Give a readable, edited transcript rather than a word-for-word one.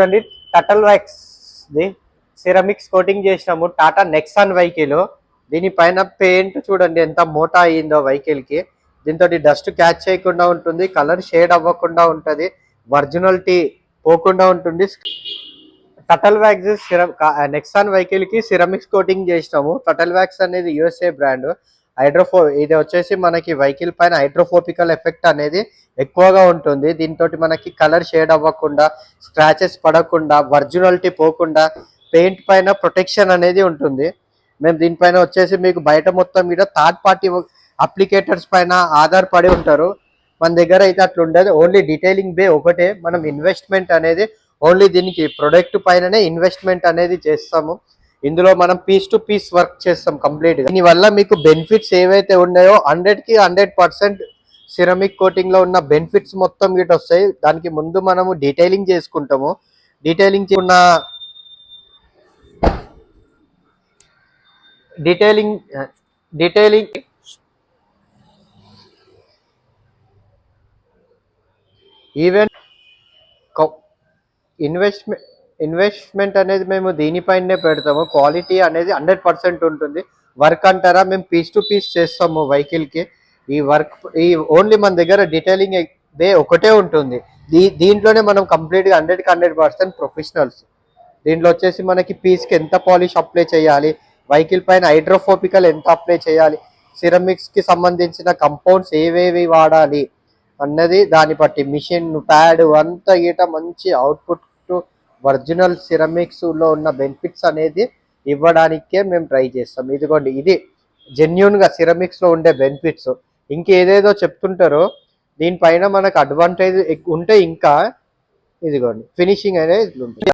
చూడండి Tuttle wax the ceramics coating చేసినాము Tata Nexon vehicle. దీనిపైన పెయింట్ చూడండి ఎంత మోటా అయ్యిందో వెహికల్ కి. దీంతో డస్ట్ క్యాచ్ చేయకుండా ఉంటుంది, కలర్ షేడ్ అవ్వకుండా ఉంటుంది, ఒరిజినాలిటీ పోకుండా ఉంటుంది. టటల్ వ్యాక్స్ నెక్సాన్ వెహికల్ కి సిరమిక్స్ కోటింగ్ చేసినాము. టటల్ వ్యాక్స్ అనేది యుఎస్ఏ బ్రాండ్. ఇది వచ్చేసి మనకి వెహికల్ పైన హైడ్రోఫోపికల్ ఎఫెక్ట్ అనేది ఎక్కువగా ఉంటుంది. దీంతో మనకి కలర్ షేడ్ అవ్వకుండా, స్క్రాచెస్ పడకుండా, ఒరిజినాలిటీ పోకుండా పెయింట్ పైన ప్రొటెక్షన్ అనేది ఉంటుంది. మేము దీనిపైన వచ్చేసి మీకు బయట మొత్తం మీద థర్డ్ పార్టీ అప్లికేటర్స్ పైన ఆధారపడి ఉంటారు. మన దగ్గర అయితే అట్లా ఉండదు. ఓన్లీ డీటెయిలింగ్ బే ఒకటే. మనం ఇన్వెస్ట్మెంట్ అనేది ఓన్లీ దీనికి ప్రొడక్ట్ పైననే ఇన్వెస్ట్మెంట్ అనేది చేస్తాము. ఇందులో మనం పీస్ టు పీస్ వర్క్ చేస్తాం కంప్లీట్గా. దీనివల్ల మీకు బెనిఫిట్స్ ఏవైతే ఉన్నాయో 100కి 100% సిరమిక్ కోటింగ్ లో ఉన్న బెనిఫిట్స్ మొత్తం గిట్ వస్తాయి. దానికి ముందు మనము డీటెయిలింగ్ చేసుకుంటాము. డీటెయిలింగ్ డీటెయిలింగ్ ఈవెన్ ఇన్వెస్ట్మెంట్ అనేది మేము దీనిపైనే పెడతాము. క్వాలిటీ అనేది 100% ఉంటుంది. వర్క్ అంటారా, మేము పీస్ టు పీస్ చేస్తాము వెహికల్కి. ఈ ఓన్లీ మన దగ్గర డీటెయిలింగ్ డే ఒకటే ఉంటుంది. దీంట్లోనే మనం కంప్లీట్గా 100కి 100% ప్రొఫెషనల్స్. దీంట్లో వచ్చేసి మనకి పీస్కి ఎంత పాలిష్ అప్లై చేయాలి, వెహికల్ పైన హైడ్రోఫోపికల్ ఎంత అప్లై చేయాలి, సిరమిక్స్కి సంబంధించిన కంపౌండ్స్ ఏవేవి వాడాలి అన్నది దాన్ని బట్టి, మిషన్ ప్యాడ్ అంతా గీట మంచి అవుట్పుట్ ఒరిజినల్ సిరమిక్స్ లో ఉన్న బెనిఫిట్స్ అనేది ఇవ్వడానికే మేము ట్రై చేస్తాం. ఇదిగోండి, ఇది జెన్యున్ గా సిరమిక్స్ లో ఉండే బెనిఫిట్స్. ఇంకేదేదో చెప్తుంటారో దీనిపైన మనకు అడ్వాంటేజ్ ఉంటే ఇంకా ఇదిగోండి ఫినిషింగ్ అనేది ఇట్లా ఉంటుంది.